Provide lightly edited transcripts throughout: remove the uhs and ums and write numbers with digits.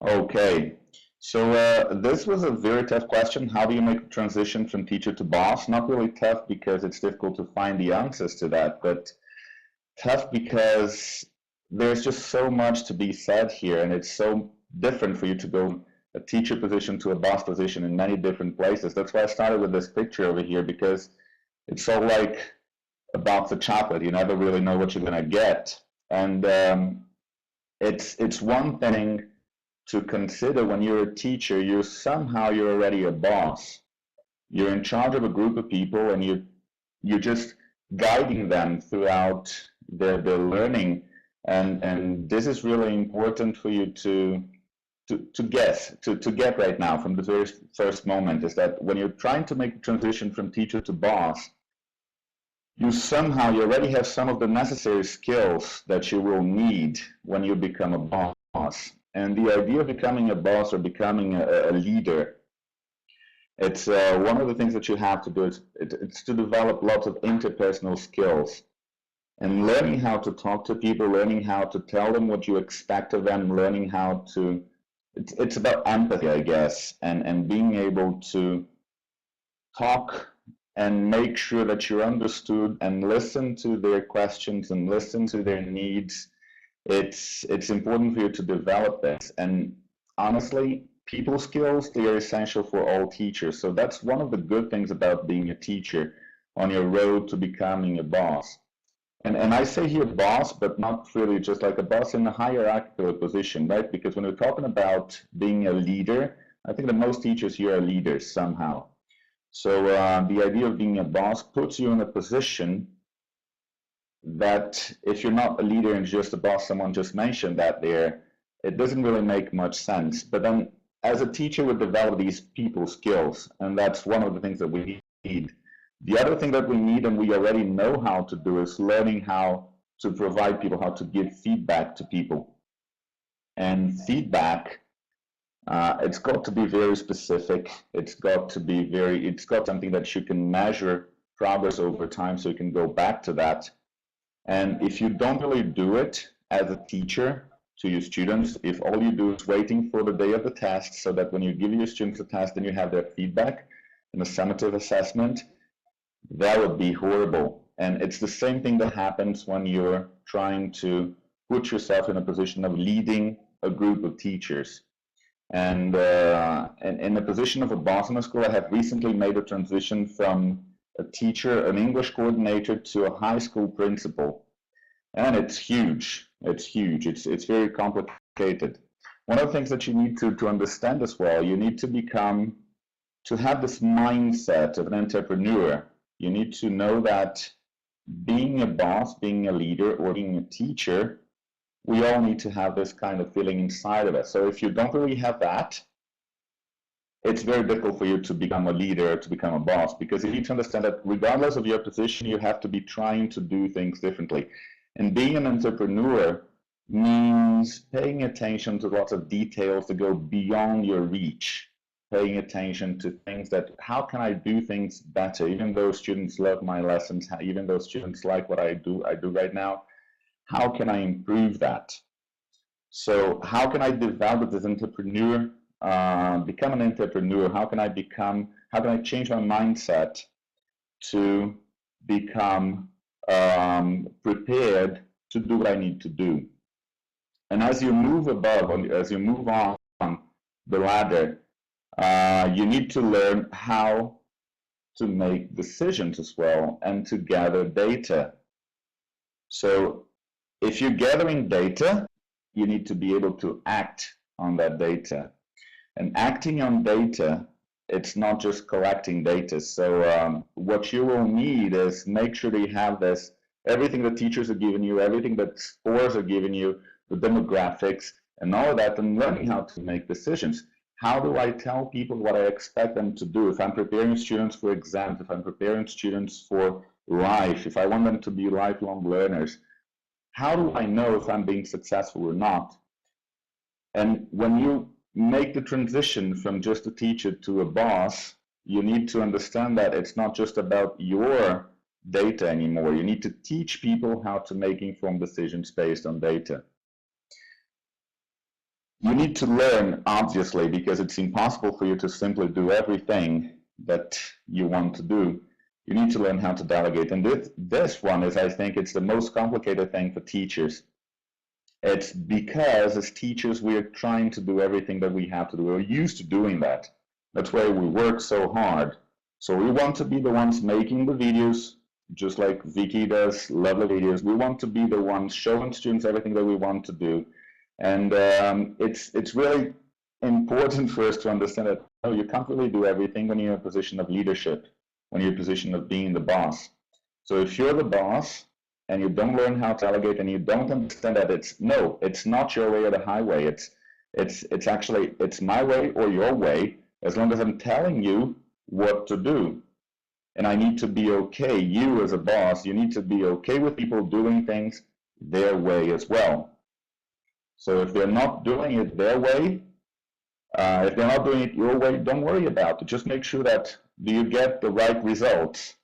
Okay, so this was a very tough question. How do you make the transition from teacher to boss? Not really tough because it's difficult to find the answers to that, but tough because there's just so much to be said here, and it's so different for you to go a teacher position to a boss position in many different places. That's why I started with this picture over here, because it's so like a box of chocolate. You never really know what you're gonna get, and it's one thing to consider when you're a teacher. You're already a boss. You're in charge of a group of people, and you're just guiding them throughout their learning, and this is really important for you to get right now from the very first moment, is that when you're trying to make the transition from teacher to boss, you already have some of the necessary skills that you will need when you become a boss. And the idea of becoming a boss or becoming a leader, it's one of the things that you have to do is it's to develop lots of interpersonal skills and learning how to talk to people, learning how to tell them what you expect of them, learning how to, it's about empathy, I guess, and being able to talk and make sure that you're understood and listen to their questions and listen to their needs. It's important for you to develop this. And honestly, people skills, they are essential for all teachers. So that's one of the good things about being a teacher on your road to becoming a boss. And I say here boss, but not really just like a boss in a hierarchical position, right? Because when we're talking about being a leader, I think that most teachers here are leaders somehow. So the idea of being a boss puts you in a position that if you're not a leader and just a boss, someone just mentioned that there, it doesn't really make much sense. But then as a teacher, we develop these people skills, and that's one of the things that we need. The other thing that we need, and we already know how to do, is learning how to provide people, how to give feedback to people. And feedback, it's got to be very specific. It's got something that you can measure progress over time, so you can go back to that. And if you don't really do it as a teacher to your students, if all you do is waiting for the day of the test, so that when you give your students a test and you have their feedback in a summative assessment, that would be horrible. And it's the same thing that happens when you're trying to put yourself in a position of leading a group of teachers. And in the position of a boss in a school, I have recently made a transition from a teacher, an English coordinator, to a high school principal. And it's huge. It's huge. It's very complicated. One of the things that you need to understand as well, you need to have this mindset of an entrepreneur. You need to know that being a boss, being a leader, or being a teacher, we all need to have this kind of feeling inside of us. So if you don't really have that, it's very difficult for you to become a leader, to become a boss, because you need to understand that regardless of your position, you have to be trying to do things differently. And being an entrepreneur means paying attention to lots of details that go beyond your reach, paying attention to things that, how can I do things better? Even though students love my lessons, even though students like what I do right now, how can I improve that? So how can I develop this entrepreneur, become an entrepreneur? How can I change my mindset to become prepared to do what I need to do? And as you move on the ladder, you need to learn how to make decisions as well and to gather data. So if you're gathering data, you need to be able to act on that data. And acting on data, it's not just collecting data. So what you will need is make sure that you have this, everything that teachers are giving you, everything that scores are giving you, the demographics, and all of that, and learning how to make decisions. How do I tell people what I expect them to do? If I'm preparing students for exams, if I'm preparing students for life, if I want them to be lifelong learners, how do I know if I'm being successful or not? And when you make the transition from just a teacher to a boss, you need to understand that it's not just about your data anymore. You need to teach people how to make informed decisions based on data. You need to learn, obviously, because it's impossible for you to simply do everything that you want to do. You need to learn how to delegate. And this one is, I think, it's the most complicated thing for teachers. It's because as teachers, we're trying to do everything that we have to do. We're used to doing that. That's why we work so hard. So we want to be the ones making the videos, just like Vicky does, lovely videos. We want to be the ones showing students everything that we want to do. And it's really important for us to understand that you can't really do everything when you're in a position of leadership, when you're in a position of being the boss. So if you're the boss and you don't learn how to delegate and you don't understand that it's not your way or the highway. It's actually, it's my way or your way, as long as I'm telling you what to do. And I need to be okay. You as a boss, you need to be okay with people doing things their way as well. So if they're not doing it their way, if they're not doing it your way, don't worry about it. Just make sure that you get the right results.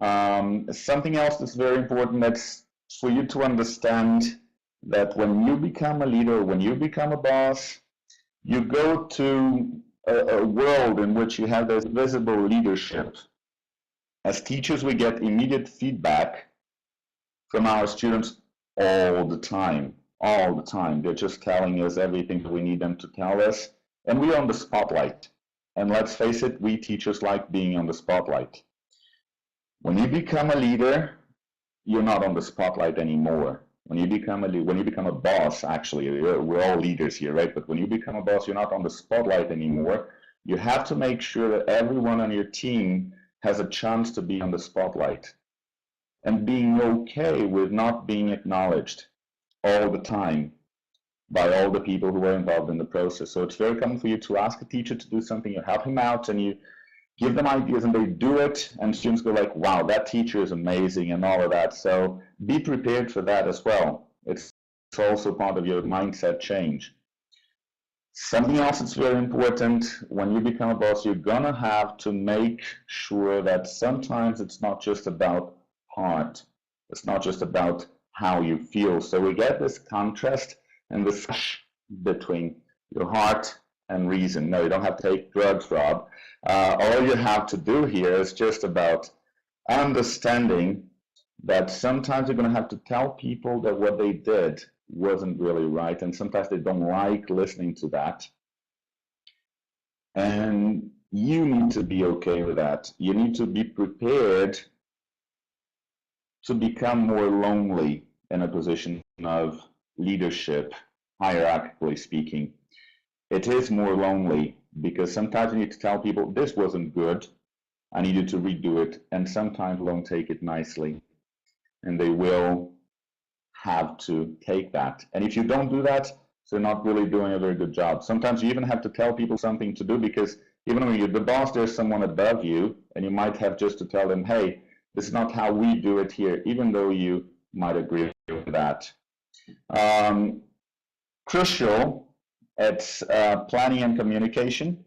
Something else that's very important, that's for you to understand that when you become a leader, when you become a boss, you go to a world in which you have this visible leadership. As teachers, we get immediate feedback from our students all the time. All the time. They're just telling us everything that we need them to tell us. And we're on the spotlight. And let's face it, we teachers like being on the spotlight. When you become a leader, you're not on the spotlight anymore. When you become a boss, actually, we're all leaders here, right? But when you become a boss, you're not on the spotlight anymore. You have to make sure that everyone on your team has a chance to be on the spotlight. And being okay with not being acknowledged all the time by all the people who are involved in the process. So it's very common for you to ask a teacher to do something, you help him out, and you give them ideas and they do it, and students go like, wow, that teacher is amazing and all of that. So be prepared for that as well. It's also part of your mindset change. Something else that's very important, when you become a boss, you're gonna have to make sure that sometimes it's not just about heart. It's not just about how you feel. So we get this contrast and this clash between your heart and reason. No, you don't have to take drugs, Rob. All you have to do here is just about understanding that sometimes you're going to have to tell people that what they did wasn't really right, and sometimes they don't like listening to that. And you need to be okay with that. You need to be prepared to become more lonely in a position of leadership, hierarchically speaking. It is more lonely because sometimes you need to tell people, this wasn't good, I needed to redo it, and sometimes they won't take it nicely, and they will have to take that. And if you don't do that, you're not really doing a very good job. Sometimes you even have to tell people something to do, because even when you're the boss, there's someone above you, and you might have just to tell them, hey, this is not how we do it here, even though you might agree with that. Crucial, it's planning and communication.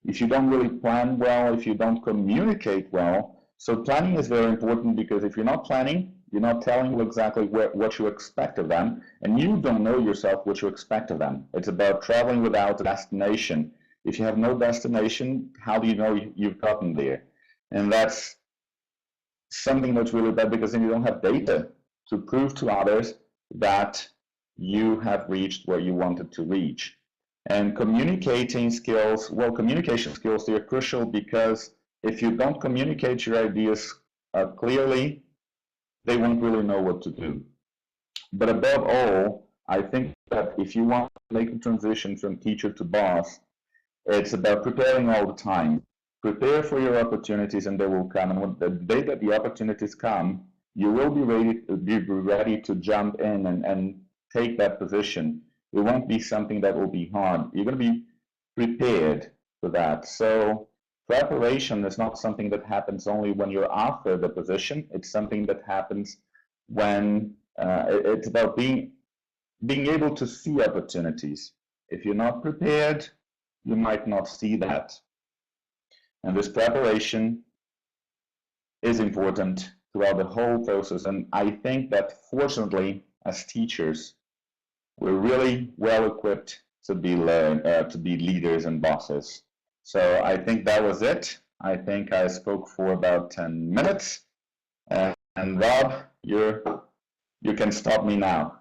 If you don't really plan well, if you don't communicate well, so planning is very important, because if you're not planning, you're not telling them exactly what you expect of them, and you don't know yourself what you expect of them. It's about traveling without a destination. If you have no destination, how do you know you've gotten there? And that's something that's really bad, because then you don't have data to prove to others that you have reached where you wanted to reach. And communicating skills, well, communication skills, they're crucial, because if you don't communicate your ideas clearly, they won't really know what to do. But above all, I think that if you want to make the transition from teacher to boss, it's about preparing all the time. Prepare for your opportunities, and they will come. And when the day that the opportunities come, you will be ready to jump in and take that position. It won't be something that will be hard. You're going to be prepared for that. So preparation is not something that happens only when you're after the position. It's something that happens when it's about being able to see opportunities. If you're not prepared, you might not see that. And this preparation is important throughout the whole process. And I think that fortunately, as teachers, we're really well equipped to be leaders and bosses. So I think that was it. I think I spoke for about 10 minutes. And Rob, you can stop me now.